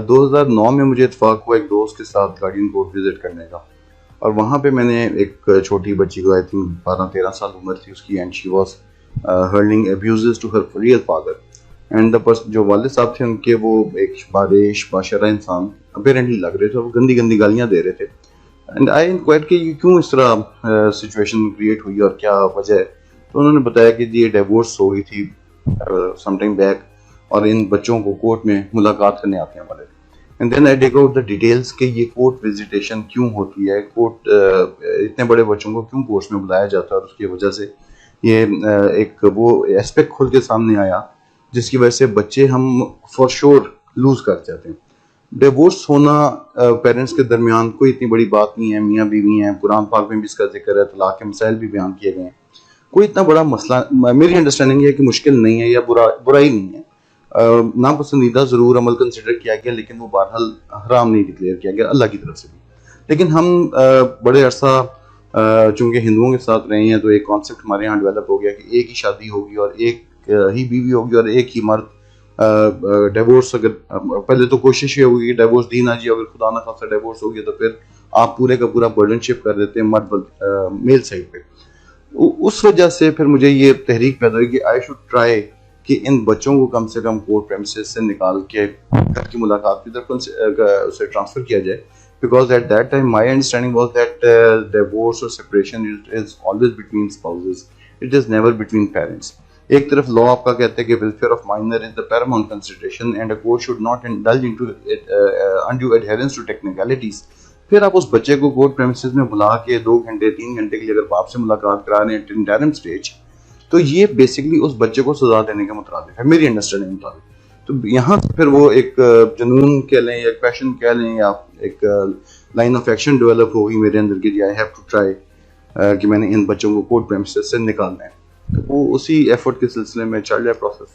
2009 میں مجھے اتفاق ہوا ایک دوست کے ساتھ گارڈین کورٹ وزٹ کرنے کا, اور وہاں پہ میں نے ایک چھوٹی بچی کو, آئی تھنک 12-13 سال عمر تھی اس کی, and she was hurling abuses to her real father, and جو والد صاحب تھے ان کے, وہ ایک بادیش باشرہ انسان اپیرنٹلی لگ رہے تھے, وہ گندی گندی گالیاں دے رہے تھے. اینڈ آئی انکوائر کہ یہ کیوں اس طرح سچویشن کریٹ ہوئی اور کیا وجہ ہے. تو انہوں نے بتایا کہ یہ ڈیورس ہو گئی تھی سم ٹائم بیک, اور ان بچوں کو کورٹ میں ملاقات کرنے آتے ہیں والے. And then I take out the details کہ یہ کورٹ وزیٹیشن کیوں ہوتی ہے, کورٹ اتنے بڑے بچوں کو کیوں کورٹس میں بلایا جاتا ہے, اور اس کی وجہ سے یہ ایک وہ ایسپیکٹ کھل کے سامنے آیا جس کی وجہ سے بچے ہم فار شور لوز کر جاتے ہیں. ڈیورس ہونا پیرنٹس کے درمیان کوئی اتنی بڑی بات نہیں ہے, میاں بیوی ہیں, قرآن پاک میں بھی اس کا ذکر ہے, طلاق کے مسائل بھی بیان کیے گئے ہیں, کوئی اتنا بڑا مسئلہ میری انڈرسٹینڈنگ ہے کہ مشکل نہیں ہے یا برائی نہیں ہے. ناپسندیدہ ضرور عمل کنسیڈر کیا گیا, لیکن وہ بہرحال حرام نہیں ڈکلیئر کیا گیا اللہ کی طرف سے بھی. لیکن ہم بڑے عرصہ چونکہ ہندوؤں کے ساتھ رہے ہیں, تو ایک کانسیپٹ ہمارے یہاں ڈیولپ ہو گیا کہ ایک ہی شادی ہوگی اور ایک ہی بیوی ہوگی اور ایک ہی مرد. ڈیورس اگر پہلے تو کوشش یہ ہوگی کہ ڈیورس دی نہ جی, اگر خدا نہ خاصا ڈیورس ہو گیا تو پھر آپ پورے کا پورا برڈن شفٹ کر دیتے ہیں مرد میل سائڈ پہ. اس وجہ سے پھر مجھے یہ تحریک پیدا ہوئی کہ آئی شوڈ ٹرائی کہ ان بچوں کو کم سے کم کورٹ پریمیسز سے نکال کے گھر کی ملاقات کی طرف اسے ٹرانسفر کیا جائے, because at that time my understanding was that divorce or separation is always between spouses, it is never between parents. ایک طرف لا آپ کا کہتا ہے کہ welfare of minor is the paramount consideration and a court should not indulge into undue adherence to technicalities. پھر آپ اس بچے کو کورٹ پریمیسز میں بلا کے 2 گھنٹے 3 گھنٹے کے لیے اگر باپ سے ملاقات کرا رہے ہیں انٹرم سٹیج, تو یہ بیسکلی اس بچے کو سزا دینے کے مترادف ہے میری انڈرسٹینڈنگ مطابق. تو یہاں سے پھر وہ ایک جنون کہہ لیں یا ایک پیشن کہہ لیں یا ایک لائن آف ایکشن ڈیولپ ہوگی میرے اندر کہ آئی ہیو ٹو ٹرائی کہ میں نے ان بچوں کو کورٹ پریمیسز سے نکالنا ہے. وہ اسی ایفرٹ کے سلسلے میں چل رہا ہے پروسیس.